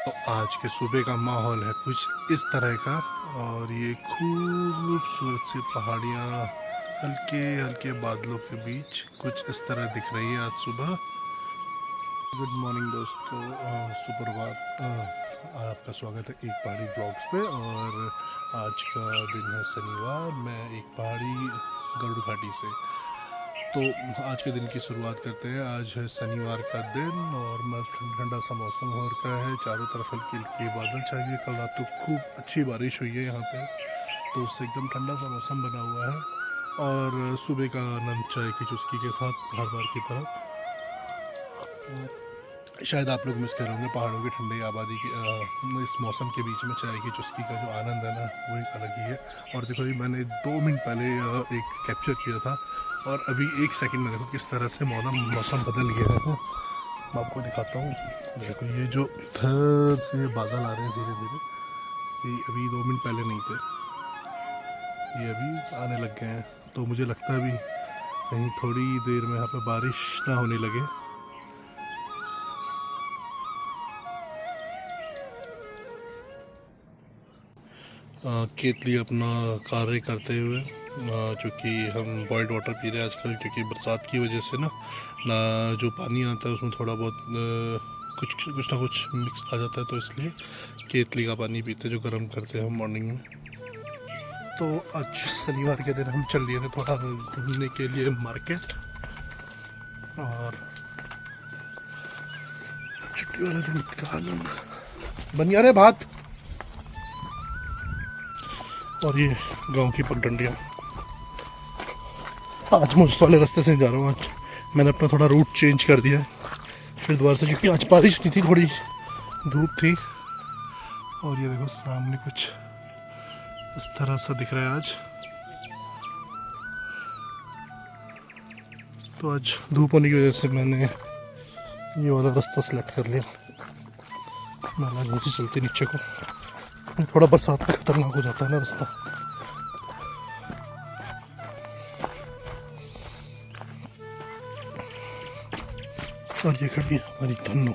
तो आज के सुबह का माहौल है कुछ इस तरह का। और ये खूबसूरत सी पहाड़ियाँ हल्के हल्के बादलों के बीच कुछ इस तरह दिख रही है आज सुबह। गुड मॉर्निंग दोस्तों, सुप्रभात। आपका स्वागत है एक पहाड़ी व्लॉग्स पे। और आज का दिन है शनिवार। मैं एक पहाड़ी गरुड़ घाटी से। तो आज के दिन की शुरुआत करते हैं। आज है शनिवार का दिन और मस्त ठंडा सा मौसम हो रखा है। चारों तरफ हल्की हल्की बादल छाए हुए। कल रात को खूब अच्छी बारिश हुई है यहाँ पे, तो उससे एकदम ठंडा सा मौसम बना हुआ है। और सुबह का आनंद चाय की चुस्की के साथ हर बार की तरह। शायद आप लोग मिस कर रहे होंगे पहाड़ों की ठंडी आबादी की इस मौसम के बीच में चाय की चुस्की का जो आनंद है ना, वो एक अलग ही है। और देखो ये मैंने 2 मिनट पहले एक कैप्चर किया था और अभी 1 सेकंड में देखो किस तरह से मौसम बदल गया है। मैं आपको दिखाता हूँ। देखो ये जो इधर से बादल आ रहे हैं धीरे धीरे, ये अभी 2 मिनट पहले नहीं थे, ये अभी आने लग गए हैं। तो मुझे लगता है अभी कहीं थोड़ी देर में यहाँ पर बारिश ना होने लगे। केतली अपना कार्य करते हुए, चूँकि हम बॉइल्ड वाटर पी रहे हैं आजकल, क्योंकि बरसात की वजह से ना जो पानी आता है उसमें थोड़ा बहुत कुछ ना कुछ मिक्स आ जाता है, तो इसलिए केतली का पानी पीते जो गर्म करते हैं हम मॉर्निंग में। तो आज शनिवार के दिन हम चल लिए थे थोड़ा घूमने के लिए मार्केट। और छुट्टी वाले दिन का आनंद बन रहे भात। और ये गांव की पगडंडियाँ। आज मैं उस वाले रास्ते से जा रहा हूँ। आज मैंने अपना थोड़ा रूट चेंज कर दिया है फिर दोबारा से, क्योंकि आज बारिश नहीं थी, थोड़ी धूप थी। और ये देखो सामने कुछ इस तरह सा दिख रहा है आज। तो आज धूप होने की वजह से मैंने ये वाला रास्ता सेलेक्ट कर लिया। नाला नीचे चलते नीचे को, थोड़ा बरसात में खतरनाक हो जाता है ना रास्ता। और ये खड़ी हमारी धन्नो।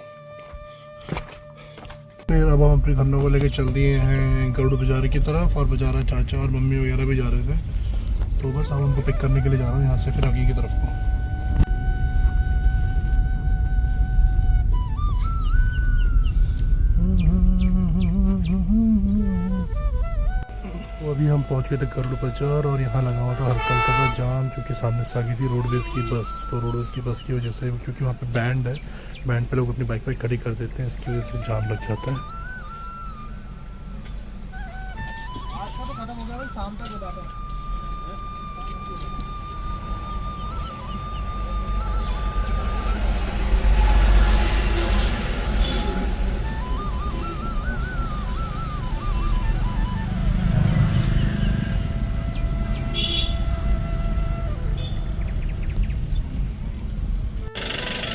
फिर अब हम अपनी धन्नो को लेके चल दिए हैं गरुड़ बाजार की तरफ। और बाजार चाचा और मम्मी वगैरह भी जा रहे थे, तो बस अब उनको पिक करने के लिए जा रहा हूँ यहाँ से फिर आगे की तरफ को। तो अभी हम पहुंच गए थे गरुड़ बाजार और यहाँ लगा हुआ था हल्का हल्का सा जाम, क्योंकि सामने से आ गई थी रोडवेज़ की बस। तो रोडवेज़ की बस की वजह से, क्योंकि वहाँ पे बैंड है, बैंड पे लोग अपनी बाइक वाइक खड़ी कर देते हैं, इसकी वजह से जाम लग जाता है। आज का तो खत्म हो गया, शाम तक बताता हूं।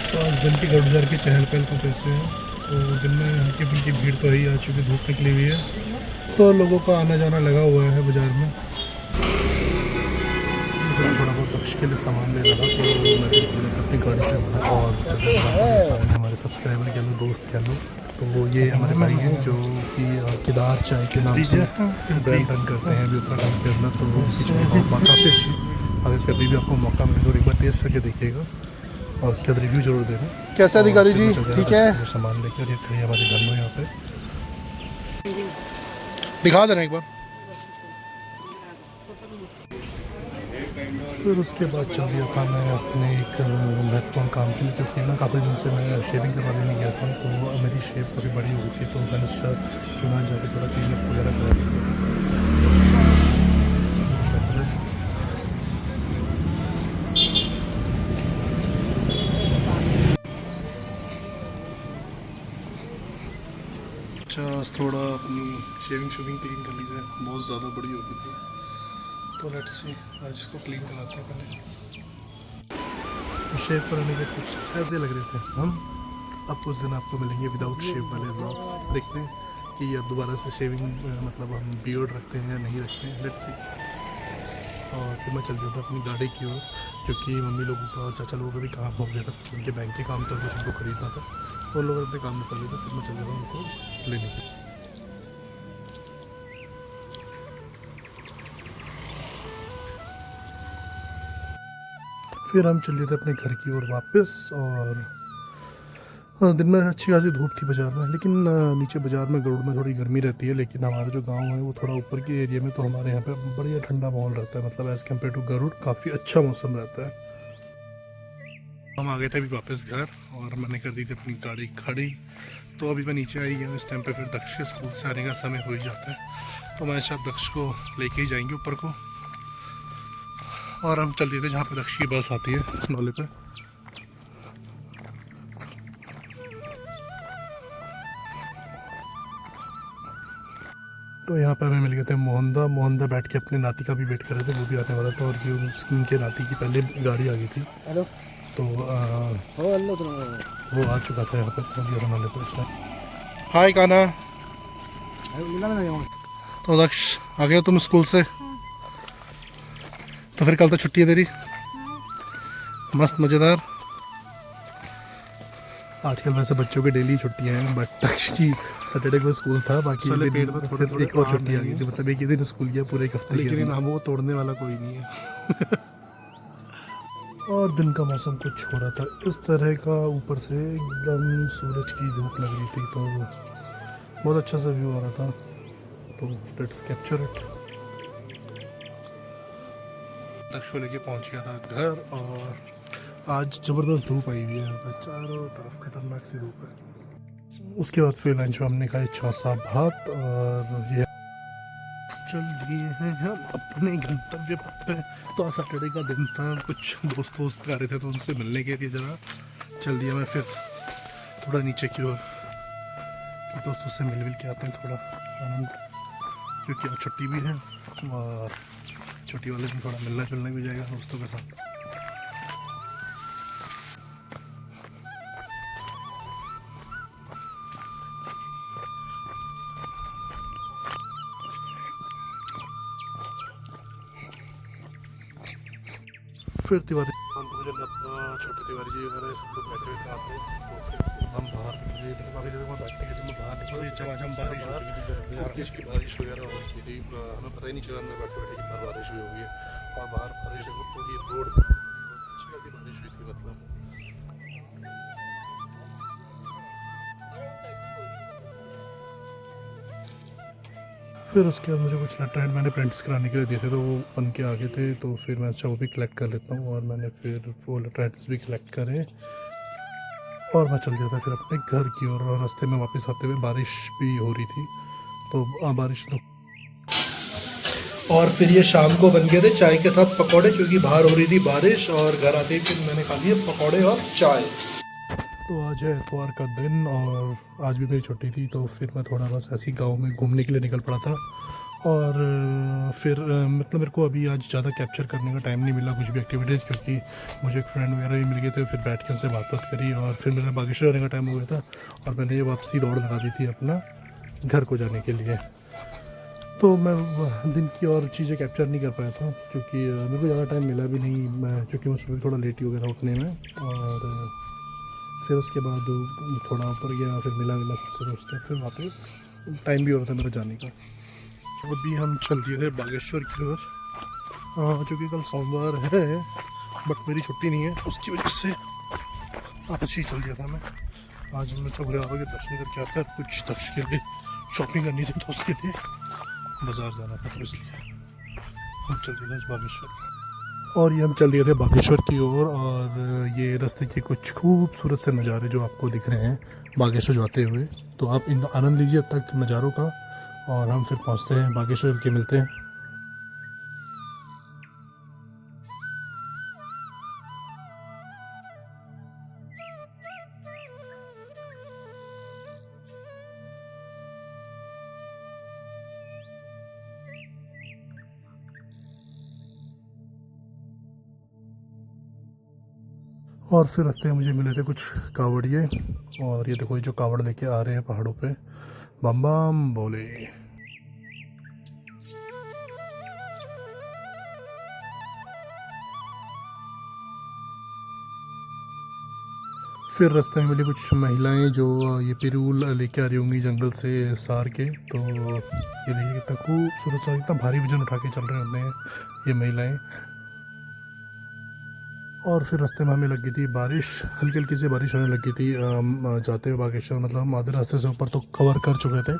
तो आज दिन की गरुड़ बाजार की चहल पहल कुछ ऐसे है। तो दिन में हल्की फुल्की भीड़ तो ही, आज चूँकि धूप निकली हुई है तो लोगों का आना जाना लगा हुआ है बाज़ार में। मुझे थोड़ा बहुत बख्श के लिए सामान ले रहा, तो मैं अपनी गाड़ी से। और सामने हमारे सब्सक्राइबर कह लो, दोस्त कह लो, तो ये हमारे भाई हैं जो कि केदार चाय के नाम से ब्रांड रन करते हैं अभी उत्तराखंड के अंदर। तो बात काफ़ी अच्छी। अगर कभी भी आपको मौका मिले तो एक बार टेस्ट करके देखिएगा और उसके बाद रिव्यू जरूर देना। कैसा अधिकारी जी? ठीक है। सामान लेकर ये खड़ी हमारी धन्नो यहाँ पे, दिखा देना एक बार। फिर उसके बाद चल दिया था मैं अपने एक महत्वपूर्ण काम के लिए, क्योंकि ना काफ़ी दिन से मैं शेविंग करवाने नहीं गया था। तो मेरी शेव काफ़ी बड़ी हो गई थी, तो मैंने सोचा क्यों ना जाके थोड़ा क्लीन अप वगैरह करा। आज थोड़ा अपनी शेविंग क्लीन कर लीजिए, बहुत ज़्यादा बड़ी हो गई थी। तो लेट्स सी, आज इसको क्लीन कराते हैं पहले। तो शेव कराने के कुछ ऐसे लग रहे थे हम। अब कुछ दिन आपको मिलेंगे विदाउट शेव वाले व्लॉग्स। देखते हैं कि अब दोबारा से शेविंग मतलब हम बियर्ड रखते हैं या नहीं रखते हैं, लेट्स सी। और फिर मैं चल गया था अपनी गाड़ी की ओर, क्योंकि मम्मी लोगों का और चाचा लोगों का भी काम हो गया था, कुछ उनके बैंक के काम था, कुछ उनको खरीदना था। वो लोग अपने काम निकल रहे थे, फिर मैं चल रहा उनको लेने के लिए। फिर हम चल रहे थे अपने घर की ओर वापस। और दिन में अच्छी खासी धूप थी बाज़ार में, लेकिन नीचे बाज़ार में गरुड़ में थोड़ी गर्मी रहती है। लेकिन हमारा जो गांव है वो थोड़ा ऊपर के एरिया में, तो हमारे यहाँ पे बढ़िया ठंडा माहौल रहता है। मतलब एज़ कम्पेयर टू गरुड़ काफ़ी अच्छा मौसम रहता है। हम आ गए थे अभी वापस घर, और मैंने कर दी थी अपनी गाड़ी खड़ी। तो अभी मैं नीचे आई हूँ इस टाइम पे, फिर दक्ष के स्कूल से आने का समय हो ही जाता है। तो मैं शायद दक्ष को लेके ही जाएंगे ऊपर को, और हम चल दिए थे जहाँ पे दक्ष की बस आती है नौले पे। तो यहाँ पे हमें मिल गए थे मोहनदा। मोहनदा बैठ के अपने नाती का भी वेट कर रहे थे, वो भी आने वाला था। और ये उनके नाती की पहले गाड़ी आ गई थी। हेलो। तो हेलो तो वो आ चुका था, यहाँ पे पहुँच गया था नाले पे इस टाइम। हाय काना। तो दक्ष आ गया तुम स्कूल से? तो फिर कल तो छुट्टी है तेरी? मस्त मज़ेदार। आजकल वैसे बच्चों की डेली छुट्टियां हैं, बट दक्ष की सैटरडे को स्कूल था, बाकी साले दिन पेट में थोड़े फिर थोड़े एक और आम छुट्टी आ हैं गई थी। मतलब एक ही दिन स्कूल किया पूरे एक हफ्ते लेकिन के इन अंदर। आमों को तोड़ने वाला कोई नहीं है। और दिन का मौसम कुछ हो रहा था इस तरह का, ऊपर से एकदम सूरज की धूप लग रही थी, तो बहुत अच्छा सा व्यू आ रहा था। तो लेट्स कैप्चर इट। दक्ष को लेके पहुंच गया था घर, और आज ज़बरदस्त धूप आई हुई है यहाँ पे, चारों तरफ खतरनाक सी धूप है। उसके बाद फिर लंच में हमने खाए छौसा भात, और ये चल दिए हैं हम अपने गंतव्य पे। तो आज सैटरडे का दिन था, कुछ दोस्त वोस्त आ रहे थे, तो उनसे मिलने के लिए ज़रा चल दिया मैं फिर थोड़ा नीचे की ओर, कि दोस्तों से मिल के आते हैं थोड़ा आनंद, क्योंकि आज छुट्टी भी है, और छुट्टी वाले दिन थोड़ा मिलना जुलना भी जाएगा दोस्तों के साथ। फिर तिवारी मुझे छोटे तिवारी जी वगैरह सब लोग बैठे हुए थे यहाँ पे। तो फिर हम बाहर निकले, काफ़ी देर में बैठने के, जब मैं बाहर निकला जब आज हम बारिश की बारिश वगैरह हो रही थी, हमें पता ही नहीं चला अंदर बैठे बैठे कितना बारिश भी हो गई है। और बाहर बारिश देखो पूरी रोड पे अच्छी खासी बारिश हुई थी। मतलब फिर उसके बाद मुझे कुछ लेटर मैंने प्रिंट्स कराने के लिए दिए थे, तो वो बन के आ गए थे। तो फिर मैं अच्छा वो भी कलेक्ट कर लेता हूँ, और मैंने फिर वो लेटर भी कलेक्ट करे, और मैं चल गया था फिर अपने घर की ओर। और रास्ते में वापस आते हुए बारिश भी हो रही थी, तो बारिश तो। और फिर ये शाम को बन गए थे चाय के साथ पकौड़े, क्योंकि बाहर हो रही थी बारिश, और घर आते ही फिर मैंने खा लिए पकौड़े और चाय। तो आज है इतवार का दिन, और आज भी मेरी छुट्टी थी, तो फिर मैं थोड़ा बस ऐसे ही गाँव में घूमने के लिए निकल पड़ा था। और फिर मतलब मेरे को अभी आज ज़्यादा कैप्चर करने का टाइम नहीं मिला कुछ भी एक्टिविटीज़, क्योंकि मुझे एक फ्रेंड वगैरह भी मिल गए थे। फिर बैठ के उनसे बात करी, और फिर मेरा बागेश्वर जाने का टाइम हो गया था, और मैंने ये वापसी दौड़ लगा दी थी अपना घर को जाने के लिए। तो मैं दिन की और चीज़ें कैप्चर नहीं कर पाया था, क्योंकि मेरे को ज़्यादा टाइम मिला भी नहीं, मैं क्योंकि मैं सुबह थोड़ा लेट ही हो गया था उठने में। और फिर उसके बाद थोड़ा ऊपर गया, फिर मिला सबसे दोस्त, फिर वापस टाइम भी हो रहा था मेरा जाने का। अभी हम चल दिए थे बागेश्वर की ओर, क्योंकि कल सोमवार है, बट मेरी छुट्टी नहीं है, उसकी वजह से आज ही चल दिया था मैं। आज मैं भोले बाबा के दर्शन करके आता है, कुछ दक्ष के लिए शॉपिंग करनी थी, तो उसके लिए बाजार जाना था, तो इसलिए हम चल दिए थे बागेश्वर। और ये हम चल दिए थे बागेश्वर की ओर, और ये रास्ते के कुछ खूबसूरत से नज़ारे जो आपको दिख रहे हैं बागेश्वर जाते हुए, तो आप इन आनंद लीजिए अब तक नज़ारों का। और हम फिर पहुंचते हैं बागेश्वर के, मिलते हैं। और फिर रास्ते में मुझे मिले थे कुछ कावड़िए, और ये देखो ये जो कावड़ लेके आ रहे हैं पहाड़ों पे, बम बम बोले। फिर रास्ते में मिली कुछ महिलाएं जो ये पिरूल लेके आ रही होंगी जंगल से सार के। तो ये देखिए कितना खूबसूरत सा, इतना भारी वजन उठा के चल रहे होते हैं ये महिलाएं। और फिर रास्ते में हमें लग गई थी बारिश, हल्की हल्की सी बारिश होने लगी थी जाते हुए बागेश्वर। मतलब हम आधे रास्ते से ऊपर तो कवर कर चुके थे।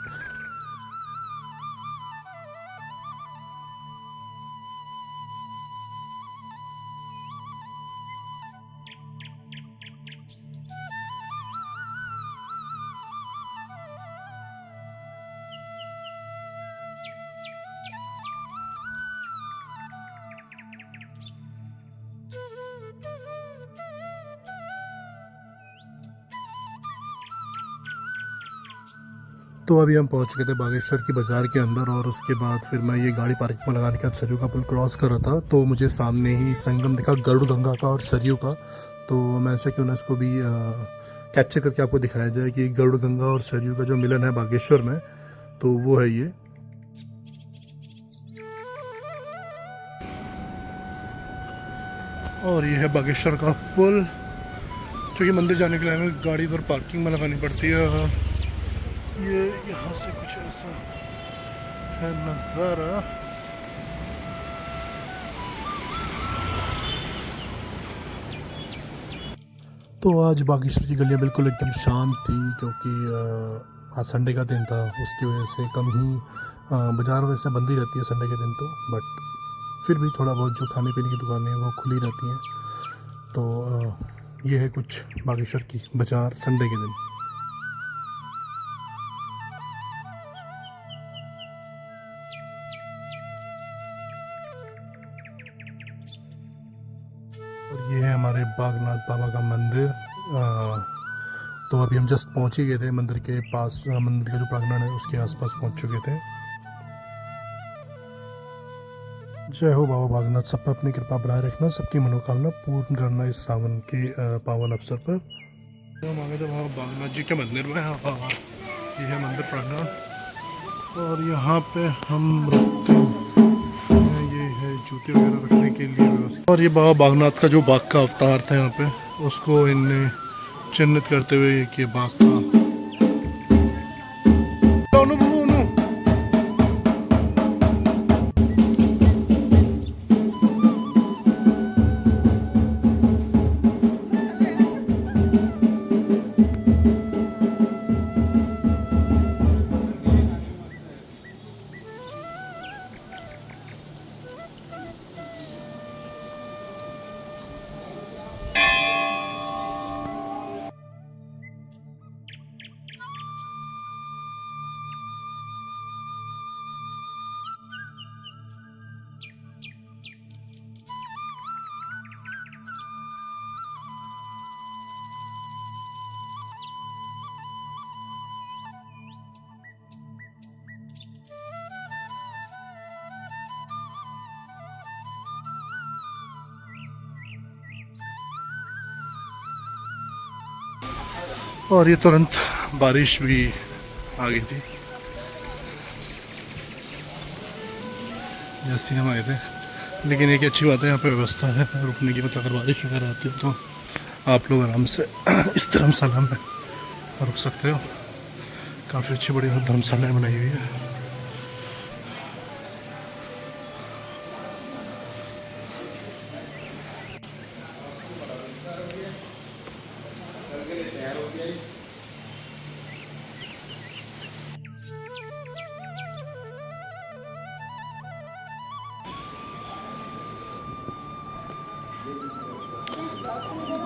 तो अभी हम पहुंच गए थे बागेश्वर की बाज़ार के अंदर। और उसके बाद फिर मैं ये गाड़ी पार्किंग में लगाने के बाद सरयू का पुल क्रॉस कर रहा था, तो मुझे सामने ही संगम दिखा गरुड़ गंगा का और सरयू का। तो मैं सोचा क्यों ना इसको भी कैप्चर करके आपको दिखाया जाए कि गरुड़ गंगा और सरयू का जो मिलन है बागेश्वर में, तो वो है ये। और ये है बागेश्वर का पुल, क्योंकि मंदिर जाने के लिए हमें गाड़ी इधर पार्किंग में लगानी पड़ती है। ये यहाँ से कुछ ऐसा है नज़ारा। तो आज बागेश्वर की गलियाँ बिल्कुल एकदम शांत थी, क्योंकि आज संडे का दिन था। उसकी वजह से कम ही बाज़ार वैसे बंद ही रहती है संडे के दिन तो, बट फिर भी थोड़ा बहुत जो खाने पीने की दुकानें हैं वो खुली रहती हैं। तो ये है कुछ बागेश्वर की बाज़ार संडे के दिन। और ये है हमारे बागनाथ बाबा का मंदिर। तो अभी हम जस्ट पहुंच ही गए थे मंदिर के पास। मंदिर का जो प्रांगण है उसके आसपास पहुंच चुके थे। जय हो बाबा बागनाथ, सब पर अपनी कृपा बनाए रखना, सबकी मनोकामना पूर्ण करना इस सावन के पावन अवसर पर। हम आ गए थे बाबा बागनाथ जी के मंदिर में। हाँ, ये है मंदिर प्रांगण और यहाँ पे हम रुकते हैं। ये है जूते वगैरह रखने के लिए व्यवस्था। और ये बाबा बागनाथ का जो बाघ का अवतार था यहाँ पे, उसको इनने चिन्हित करते हुए ये किया बाघ का। और ये तुरंत बारिश भी आ गई थी जैसे हम आए थे। लेकिन एक अच्छी बात है यहाँ पे व्यवस्था है रुकने की। मतलब अगर बारिश वगैरह आती है तो आप लोग आराम से इस धर्मशाला में रुक सकते हो। काफ़ी अच्छी बड़ी धर्मशालाएँ बनाई हुई है।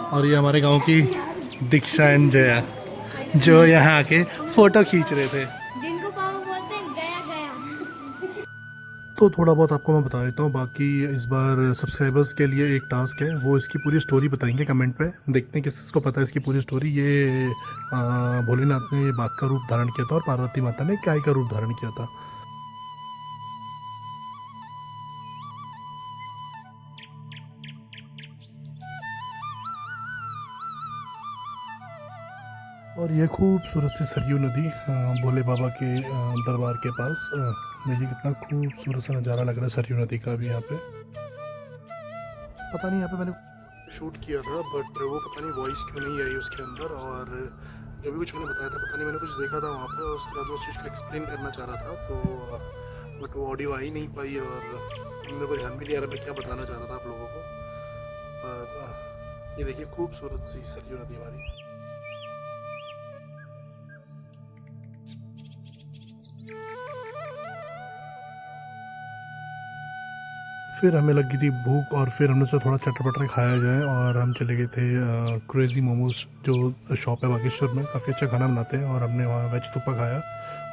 और ये हमारे गांव की दीक्षा एंड जया जो यहाँ आके फोटो खींच रहे थे। जिनको पावा बोलते हैं गया गया। तो थोड़ा बहुत आपको मैं बता देता हूँ। बाकी इस बार सब्सक्राइबर्स के लिए एक टास्क है, वो इसकी पूरी स्टोरी बताएंगे कमेंट पे। देखते हैं किसको पता है इसकी पूरी स्टोरी। ये भोलेनाथ ने ये बाघ का रूप धारण किया था और पार्वती माता ने गाय का रूप धारण किया था। और ये खूबसूरत सी सरयू नदी भोले बाबा के दरबार के पास। देखिए कितना खूबसूरत सा नज़ारा लग रहा है सरयू नदी का भी यहाँ पे। पता नहीं यहाँ पे मैंने शूट किया था, बट वो पता नहीं वॉइस क्यों नहीं आई उसके अंदर, और जो भी कुछ मैंने बताया था पता नहीं मैंने कुछ देखा था वहाँ पे, और उसके बाद मैं उस चीज़ को एक्सप्लेन करना चाह रहा था, तो बट वो ऑडियो आ ही नहीं पाई, और मेरे को ध्यान भी नहीं आ रहा मैं क्या बताना चाह रहा था आप लोगों को। पर ये देखिए खूबसूरत सी सरयू नदी हमारी। फिर हमें लगी थी भूख, और फिर हमने सोचा थोड़ा चटपटा खाया जाए, और हम चले गए थे क्रेज़ी मोमोज जो शॉप है बागेश्वर में, काफ़ी अच्छा खाना बनाते हैं, और हमने वहाँ वेज थुप्पा खाया।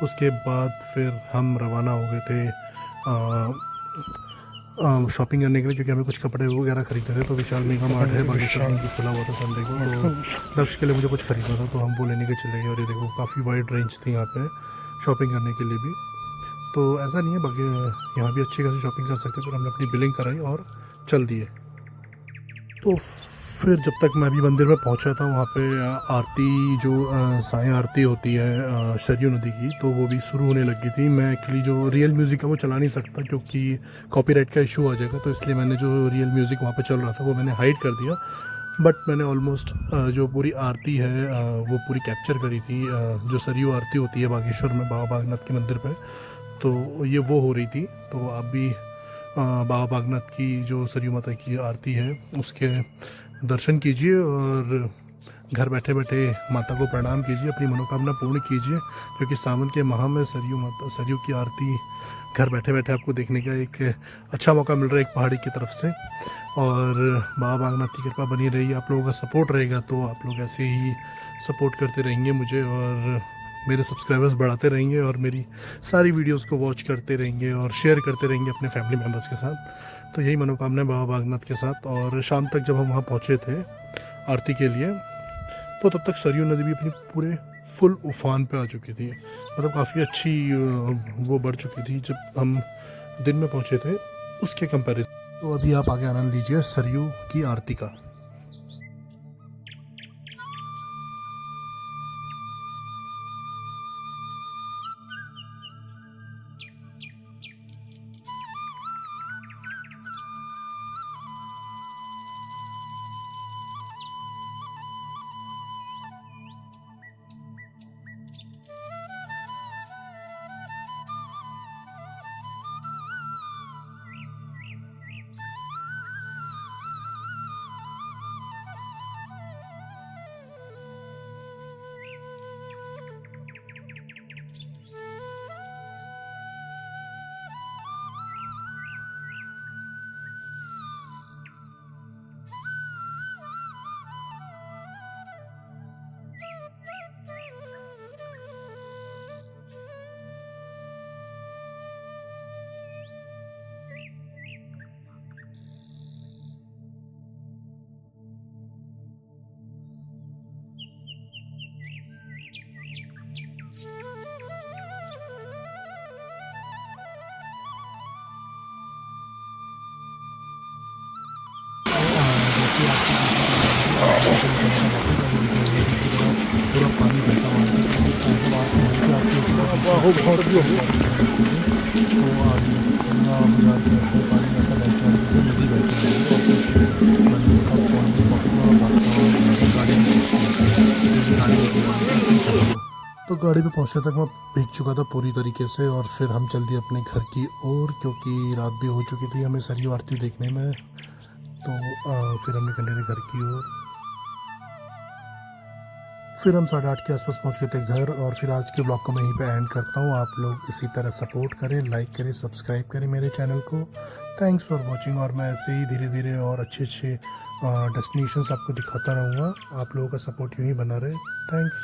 उसके बाद फिर हम रवाना हो गए थे शॉपिंग करने के लिए, क्योंकि हमें कुछ कपड़े वगैरह खरीदने थे। तो विशाल मेगा मार्ट है बागेश्वर में, खुला हुआ था संडे को, तो दक्ष के लिए मुझे कुछ खरीदना था, तो हम वो लेने के चले गए। और ये देखो काफ़ी वाइड रेंज थी यहाँ पे शॉपिंग करने के लिए भी, तो ऐसा नहीं है, बाकी यहाँ भी अच्छी खासी शॉपिंग कर सकते हैं। फिर हमने अपनी बिलिंग कराई और चल दिए। तो फिर जब तक मैं अभी मंदिर में पहुँचा था, वहाँ पे आरती जो साय आरती होती है सरयू नदी की, तो वो भी शुरू होने लगी थी। मैं एक्चुअली जो रियल म्यूज़िक है वो चला नहीं सकता, क्योंकि कॉपीराइट का इशू आ जाएगा, तो इसलिए मैंने जो रियल म्यूज़िक वहाँ पे चल रहा था वो मैंने हाइड कर दिया। बट मैंने ऑलमोस्ट जो पूरी आरती है वो पूरी कैप्चर करी थी। जो सरयू आरती होती है बागेश्वर में बाबा बागनाथ के मंदिर पे, तो ये वो हो रही थी। तो आप भी बाबा बागनाथ की जो सरयू माता की आरती है उसके दर्शन कीजिए, और घर बैठे बैठे माता को प्रणाम कीजिए, अपनी मनोकामना पूर्ण कीजिए, क्योंकि सावन के माह में सरयू की आरती घर बैठे बैठे आपको देखने का एक अच्छा मौका मिल रहा है एक पहाड़ी की तरफ से। और बाबा बागनाथ की कृपा बनी रही, आप लोगों का सपोर्ट रहेगा तो आप लोग ऐसे ही सपोर्ट करते रहेंगे मुझे, और मेरे सब्सक्राइबर्स बढ़ाते रहेंगे, और मेरी सारी वीडियोस को वॉच करते रहेंगे और शेयर करते रहेंगे अपने फैमिली मेम्बर्स के साथ। तो यही मनोकामना है बाबा बागनाथ के साथ। और शाम तक जब हम वहाँ पहुँचे थे आरती के लिए, तो तब तक सरयू नदी भी अपनी पूरे फुल उफान पे आ चुकी थी, मतलब काफ़ी अच्छी वो बढ़ चुकी थी जब हम दिन में पहुँचे थे उसके कंपैरिजन। तो अभी आप आगे आनंद लीजिए सरयू की आरती का। पूरा पानी बहता हुआ बाजार के रास्ते पानी ऐसा बहता है जैसे नदी बहती है, तो गाड़ी पे पहुंचने तक मैं भीग चुका था पूरी तरीके से। और फिर हम चल दिए अपने घर की ओर, क्योंकि रात भी हो चुकी थी हमें सरयू आरती देखने में। तो फिर हम निकल रहे थे घर की ओर। फिर हम 8:30 के आसपास पहुंच गए थे घर। और फिर आज के ब्लॉग को मैं यहीं पे एंड करता हूं। आप लोग इसी तरह सपोर्ट करें, लाइक करें, सब्सक्राइब करें मेरे चैनल को। Thanks for watching. और मैं ऐसे ही धीरे धीरे और अच्छे अच्छे डेस्टिनेशंस आपको दिखाता रहूँगा। आप लोगों का सपोर्ट यूँ ही बना रहे। थैंक्स।